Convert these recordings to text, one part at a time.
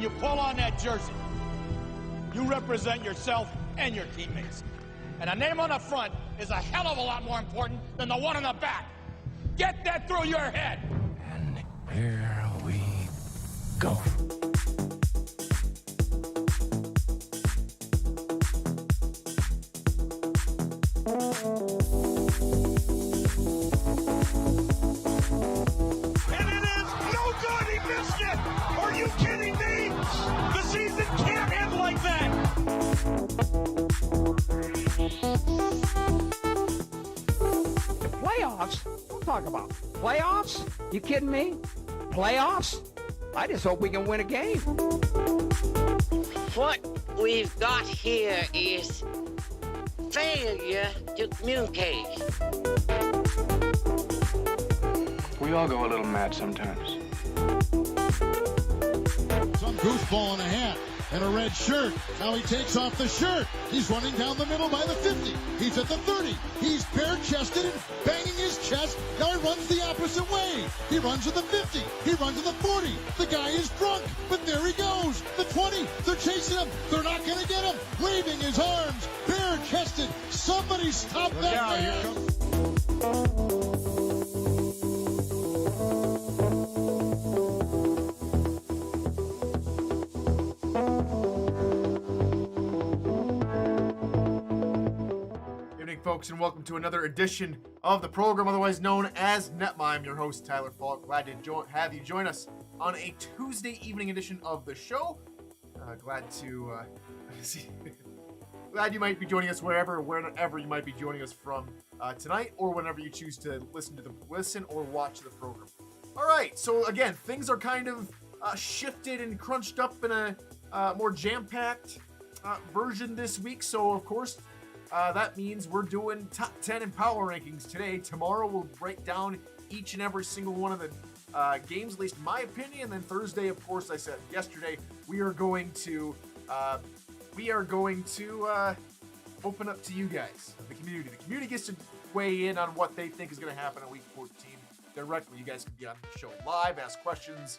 you pull on that jersey, you represent yourself and your teammates. And a name on the front is a hell of a lot more important than the one on the back. Get that through your head. And here we go. And it is no good. He missed it. Are you kidding me? The season can't end like that. The playoffs? Don't talk about playoffs. You kidding me? Playoffs? I just hope we can win a game. What we've got here is failure to communicate. We all go a little mad sometimes. Some goofball in a hat and a red shirt. Now he takes off the shirt. He's running down the middle by the 50. He's at the 30. He's bare-chested and banging his chest. Now he runs the opposite way. He runs to the 50. He runs to the 40. The guy is drunk, but there he goes. The 20. They're chasing him. They're not going to get him. Waving his arms, bare-chested. Somebody stop that man. Folks, and welcome to another edition of the program, otherwise known as NETMA. I'm your host, Tyler Falk. Glad to have you join us on a Tuesday evening edition of the show. Glad to see. Glad you might be joining us wherever you might be joining us from tonight, or whenever you choose to listen or watch the program. All right, so again, things are kind of shifted and crunched up in a more jam-packed version this week. So of course. That means we're doing top 10 and power rankings today. Tomorrow we'll break down each and every single one of the games, at least in my opinion. And then Thursday, of course, I said yesterday, we are going to open up to you guys, the community. The community gets to weigh in on what they think is going to happen in Week 14 directly. You guys can be on the show live, ask questions.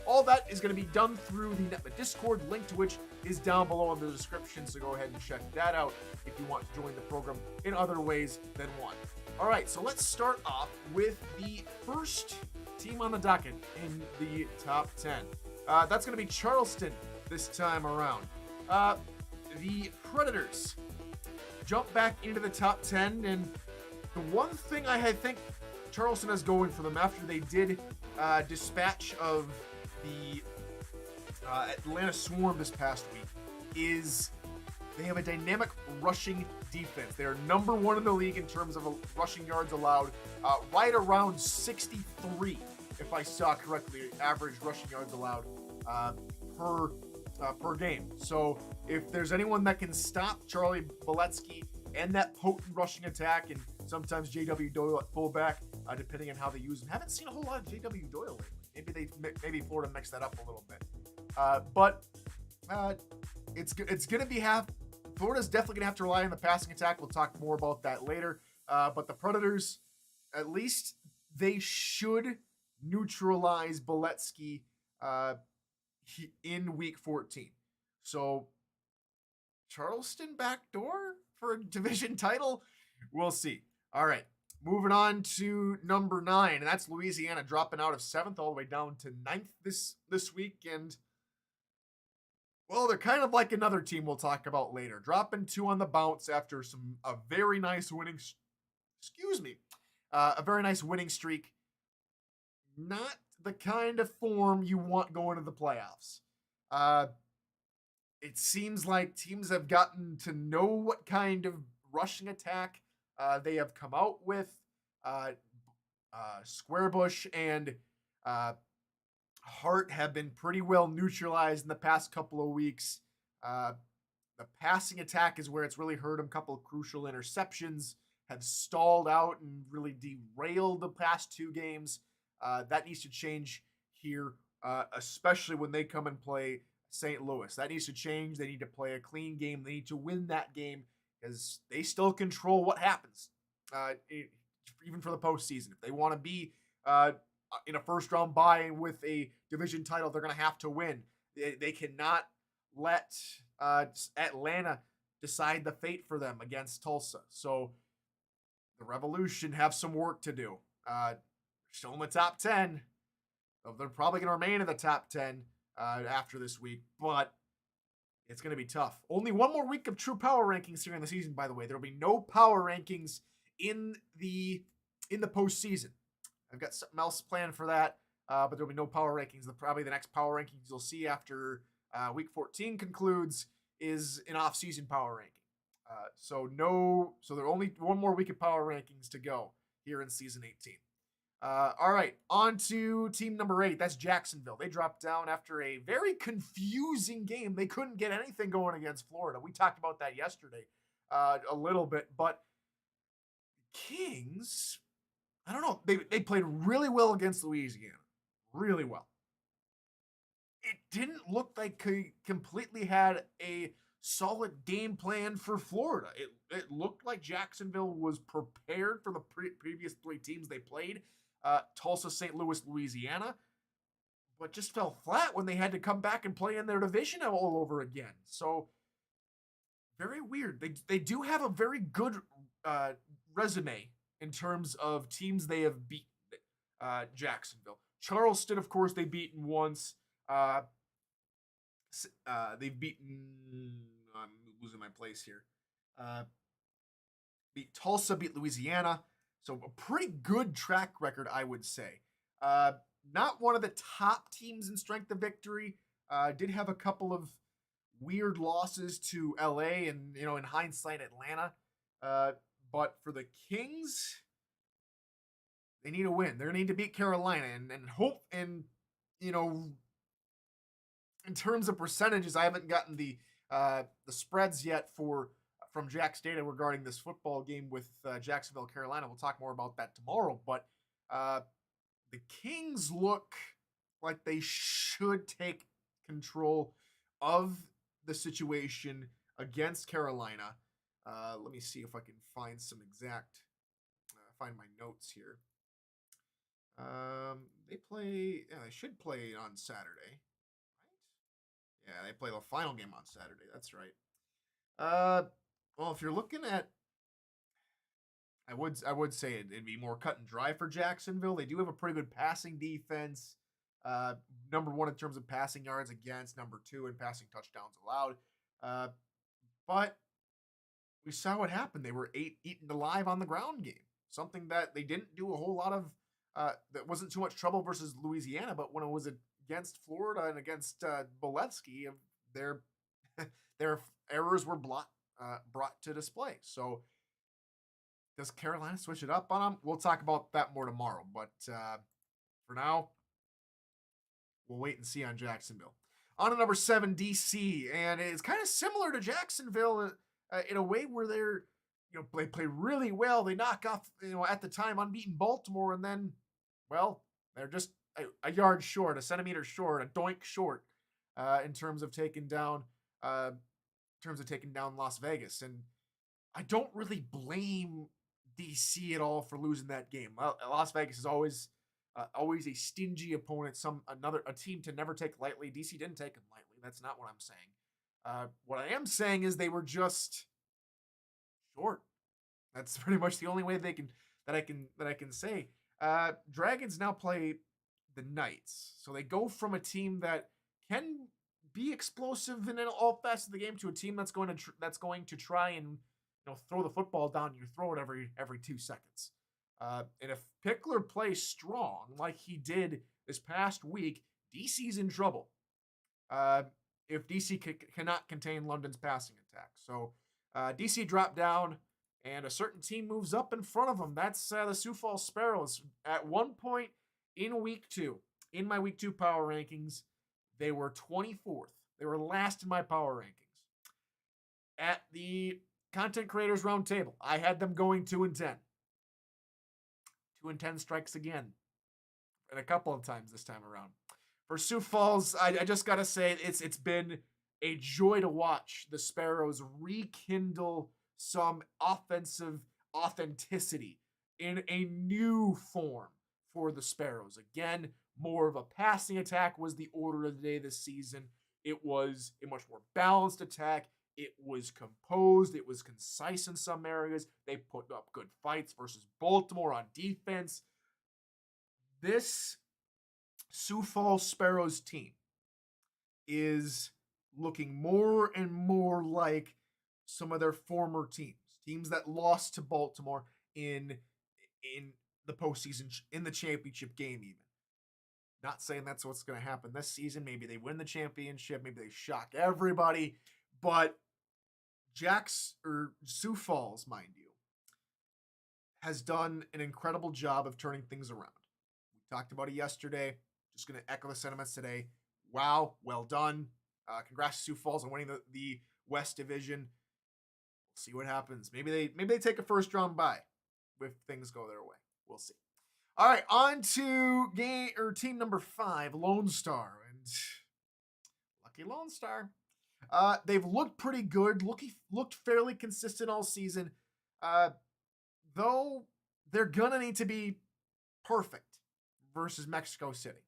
All that is going to be done through the NETMA Discord, link to which is down below in the description, so go ahead and check that out if you want to join the program in other ways than one. All right, so let's start off with the first team on the docket in the top 10. That's going to be Charleston this time around. The Predators jump back into the top 10, and the one thing I think Charleston is going for them after they did dispatch of the Atlanta Swarm this past week is they have a dynamic rushing defense. They're number one in the league in terms of rushing yards allowed, right around 63, if I saw correctly, average rushing yards allowed per game. So if there's anyone that can stop Charlie Boletsky and that potent rushing attack, and sometimes J.W. Doyle at fullback, depending on how they use him. Haven't seen a whole lot of J.W. Doyle lately. Maybe Florida mixed that up a little bit. But it's going to be Florida's definitely going to have to rely on the passing attack. We'll talk more about that later. But the Predators, at least they should neutralize Boletsky in Week 14. So Charleston backdoor for a division title? We'll see. All right. Moving on to number 9, and that's Louisiana, dropping out of 7th all the way down to 9th this week. And, well, they're kind of like another team we'll talk about later. Dropping 2 on the bounce after a very nice winning streak. Not the kind of form you want going to the playoffs. It seems like teams have gotten to know what kind of rushing attack they have come out with. Squarebush and Hart have been pretty well neutralized in the past couple of weeks. The passing attack is where it's really hurt them. A couple of crucial interceptions have stalled out and really derailed the past 2 games. That needs to change here, especially when they come and play St. Louis. That needs to change. They need to play a clean game. They need to win that game because they still control what happens, even for the postseason. If they want to be in a first-round bye with a division title, they're going to have to win. They cannot let Atlanta decide the fate for them against Tulsa. So the Revolution have some work to do. Still in the top 10. They're probably going to remain in the top 10 after this week, but it's going to be tough. Only one more week of true power rankings here in the season, by the way. There will be no power rankings in the postseason. I've got something else planned for that, but there will be no power rankings. Probably the next power rankings you'll see after week 14 concludes is an off-season power ranking. So there are only one more week of power rankings to go here in season 18. All right, on to team number 8. That's Jacksonville. They dropped down after a very confusing game. They couldn't get anything going against Florida. We talked about that yesterday a little bit, but Kings, I don't know. They played really well against Louisiana. Really well. It didn't look like they completely had a solid game plan for Florida. It looked like Jacksonville was prepared for the previous 3 teams they played. Tulsa, St. Louis, Louisiana, but just fell flat when they had to come back and play in their division all over again. So very weird. They do have a very good resume in terms of teams they have beaten. Jacksonville, Charleston, of course, they've beaten once. They've beaten. I'm losing my place here. Beat Tulsa, beat Louisiana. So a pretty good track record, I would say. Not one of the top teams in strength of victory. Did have a couple of weird losses to LA and, in hindsight, Atlanta. But for the Kings, they need a win. They're going to need to beat Carolina and hope. And, in terms of percentages, I haven't gotten the spreads yet from Jack's data regarding this football game with Jacksonville, Carolina. We'll talk more about that tomorrow. But the Kings look like they should take control of the situation against Carolina. Let me see if I can find some exact, find my notes here. They should play on Saturday, right? Yeah, they play the final game on Saturday. That's right. Well, if you're looking at, I would say it'd be more cut and dry for Jacksonville. They do have a pretty good passing defense. Number 1 in terms of passing yards against, number 2 in passing touchdowns allowed. But we saw what happened. They were eaten alive on the ground game. Something that they didn't do a whole lot of, that wasn't too much trouble versus Louisiana, but when it was against Florida and against Boletsky, their errors were brought to display. So does Carolina switch it up on them? We'll talk about that more tomorrow. But for now, we'll wait and see on Jacksonville. On to number 7, DC, and it's kind of similar to Jacksonville in a way where they play really well. They knock off, at the time unbeaten Baltimore, and then, well, they're just a yard short, a centimeter short, a doink short in terms of taking down Las Vegas. And I don't really blame DC at all for losing that game. Las Vegas is always a stingy opponent, a team to never take lightly. DC didn't take them lightly. That's not what I'm saying. What I am saying is they were just short. That's pretty much the only way that I can say. Dragons now play the Knights, so they go from a team that can be explosive in all facets of the game to a team that's going to try and throw the football down your throat every 2 seconds. And if Pickler plays strong like he did this past week, DC's in trouble. If DC cannot contain London's passing attack, so DC dropped down, and a certain team moves up in front of them. That's the Sioux Falls Sparrows. At one point in week 2, in my week 2 power rankings, they were 24th. They were last in my power rankings. At the Content Creators Roundtable, I had them going 2-10. 2-10 strikes again. And a couple of times this time around. For Sioux Falls, I just got to say, it's been a joy to watch the Sparrows rekindle some offensive authenticity in a new form for the Sparrows. Again, more of a passing attack was the order of the day this season. It was a much more balanced attack. It was composed. It was concise in some areas. They put up good fights versus Baltimore on defense. This Sioux Falls Sparrows team is looking more and more like some of their former teams that lost to Baltimore in the postseason, in the championship game even. Not saying that's what's going to happen this season. Maybe they win the championship. Maybe they shock everybody. But Sioux Falls, mind you, has done an incredible job of turning things around. We talked about it yesterday. Just going to echo the sentiments today. Wow, well done. Congrats to Sioux Falls on winning the West Division. We'll see what happens. Maybe they take a first round bye if things go their way. We'll see. All right, on to team number 5, Lone Star, and lucky Lone Star. They've looked pretty good, looked fairly consistent all season. Though they're gonna need to be perfect versus Mexico City.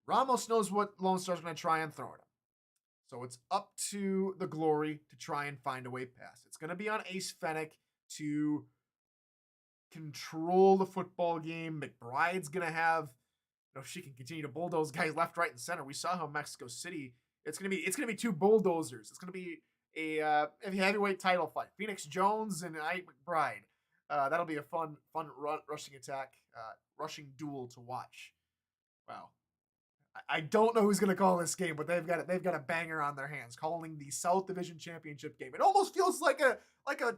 Ramos knows what Lone Star's gonna try and throw at him. So it's up to the Glory to try and find a way past. It's gonna be on Ace Fennick to control the football game. McBride's gonna have, she can continue to bulldoze guys left, right, and center. We saw how Mexico City. It's gonna be 2 bulldozers. It's gonna be a heavyweight title fight. Phoenix Jones and Ike McBride. That'll be a fun rushing attack, rushing duel to watch. Wow. I don't know who's going to call this game, but they've got a banger on their hands, calling the South Division Championship game. It almost feels like a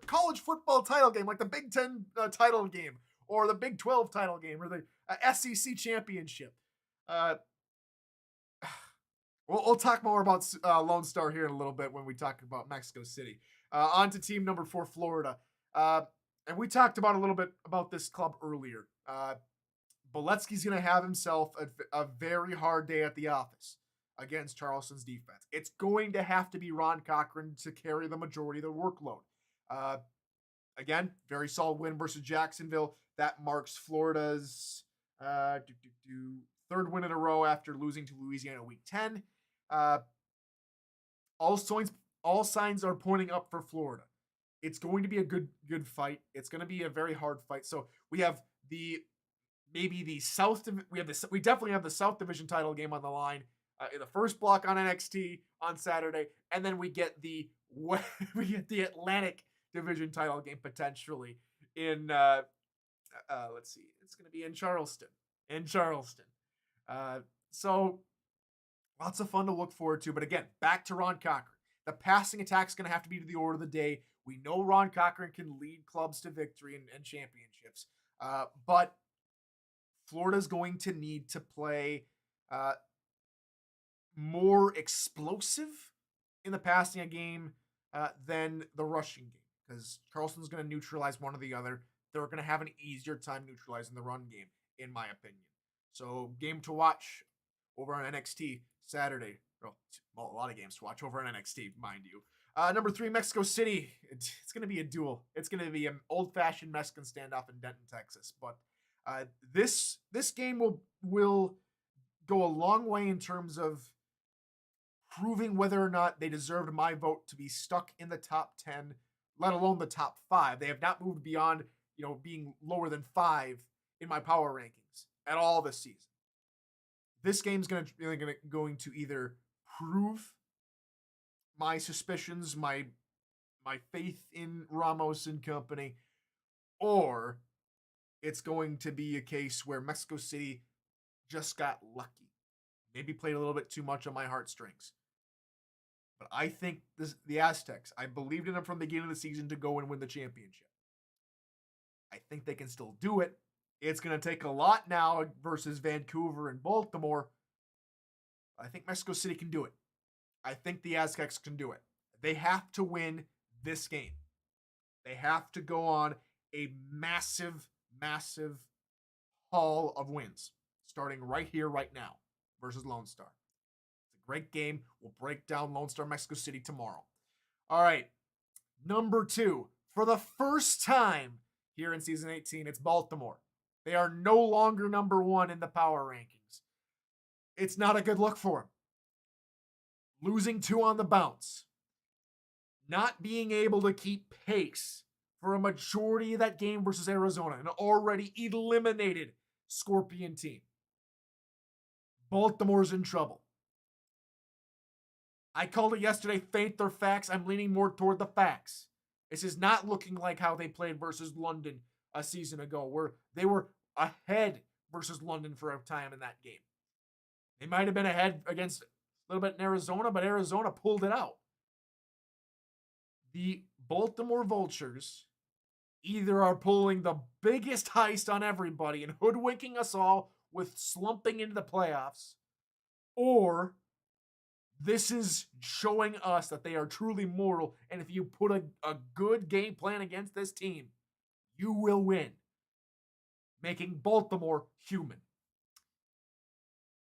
college football title game, like the Big Ten title game, or the Big 12 title game, or the SEC Championship. We'll talk more about Lone Star here in a little bit when we talk about Mexico City. On to team number 4, Florida. And we talked about a little bit about this club earlier. Boletsky's going to have himself a very hard day at the office against Charleston's defense. It's going to have to be Ron Cochran to carry the majority of the workload. Again, very solid win versus Jacksonville. That marks Florida's 3rd win in a row after losing to Louisiana Week 10. All signs are pointing up for Florida. It's going to be a good fight. It's going to be a very hard fight. So we have we definitely have the South Division title game on the line in the first block on NXT on Saturday, and then we get the Atlantic Division title game potentially in let's see, it's going to be in Charleston. So lots of fun to look forward to. But again, back to Ron Cochran. The passing attack's going to have to be to the order of the day. We know Ron Cochran can lead clubs to victory and championships, but Florida's going to need to play more explosive in the passing game than the rushing game, because Charleston's going to neutralize one or the other. They're going to have an easier time neutralizing the run game, in my opinion. So, game to watch over on NXT Saturday. Well, a lot of games to watch over on NXT, mind you. Number 3, Mexico City. It's going to be a duel. It's going to be an old-fashioned Mexican standoff in Denton, Texas. But this game will go a long way in terms of proving whether or not they deserved my vote to be stuck in the top 10, let alone the top 5. They have not moved beyond, being lower than 5 in my power rankings at all this season. This game's going to either prove my suspicions, my faith in Ramos and company, or it's going to be a case where Mexico City just got lucky. Maybe played a little bit too much on my heartstrings. But I think the Aztecs, I believed in them from the beginning of the season to go and win the championship. I think they can still do it. It's going to take a lot now versus Vancouver and Baltimore. I think Mexico City can do it. I think the Aztecs can do it. They have to win this game. They have to go on a massive, massive haul of wins, starting right here, right now, versus Lone Star. It's a great game. We'll break down Lone Star Mexico City tomorrow. All right, number 2. For the first time here in Season 18, it's Baltimore. They are no longer number 1 in the power rankings. It's not a good look for them. losing 2 on the bounce, not being able to keep pace for a majority of that game versus Arizona, an already eliminated Scorpion team. Baltimore's in trouble. I called it yesterday, faith or facts. I'm leaning more toward the facts. This is not looking like how they played versus London a season ago, where they were ahead versus London for a time in that game. They might have been ahead against a little bit in Arizona, but Arizona pulled it out. The Baltimore Vultures either are pulling the biggest heist on everybody and hoodwinking us all with slumping into the playoffs, or this is showing us that they are truly mortal, and if you put a good game plan against this team, you will win, making Baltimore human.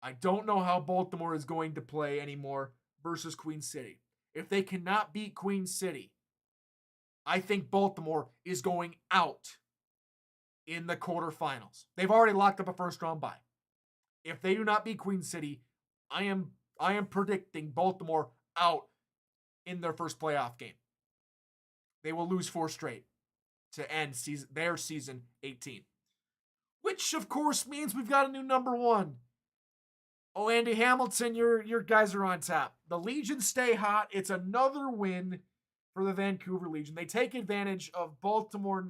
I don't know how Baltimore is going to play anymore versus Queen City. If they cannot beat Queen City, I think Baltimore is going out in the quarterfinals. They've already locked up a first-round bye. If they do not beat Queen City, I am predicting Baltimore out in their first playoff game. They will lose 4 straight to end their season 18. Which, of course, means we've got a new number 1. Oh, Andy Hamilton, your guys are on top. The Legion stay hot. It's another win for the Vancouver Legion. They take advantage of Baltimore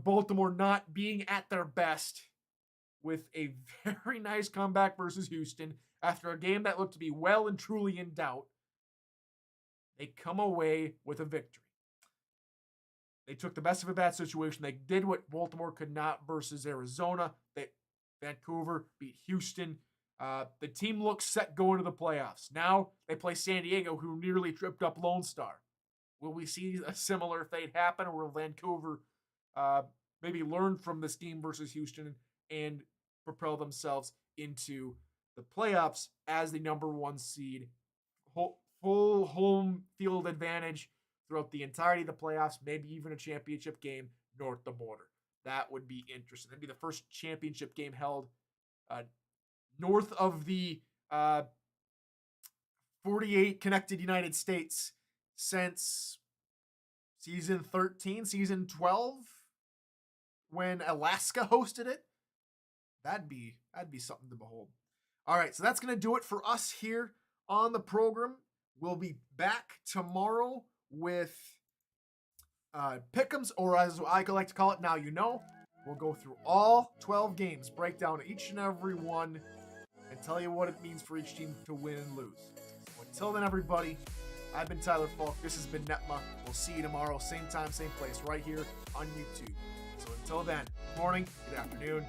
Baltimore not being at their best with a very nice comeback versus Houston after a game that looked to be well and truly in doubt. They come away with a victory. They took the best of a bad situation. They did what Baltimore could not versus Arizona. Vancouver beat Houston. The team looks set going to the playoffs. Now they play San Diego, who nearly tripped up Lone Star. Will we see a similar fate happen, or will Vancouver maybe learn from this game versus Houston and propel themselves into the playoffs as the number 1 seed? Full home field advantage throughout the entirety of the playoffs, maybe even a championship game north of the border. That would be interesting. That'd be the first championship game held north of the 48 connected United States since season 13, season 12, when Alaska hosted it. That'd be something to behold. All right, so that's going to do it for us here on the program. We'll be back tomorrow with Pick'ems, or as I like to call it, Now You Know. We'll go through all 12 games, break down each and every one, and tell you what it means for each team to win and lose. So until then, everybody, I've been Tyler Falk. This has been NETMA. We'll see you tomorrow, same time, same place, right here on YouTube. So until then, good morning, good afternoon,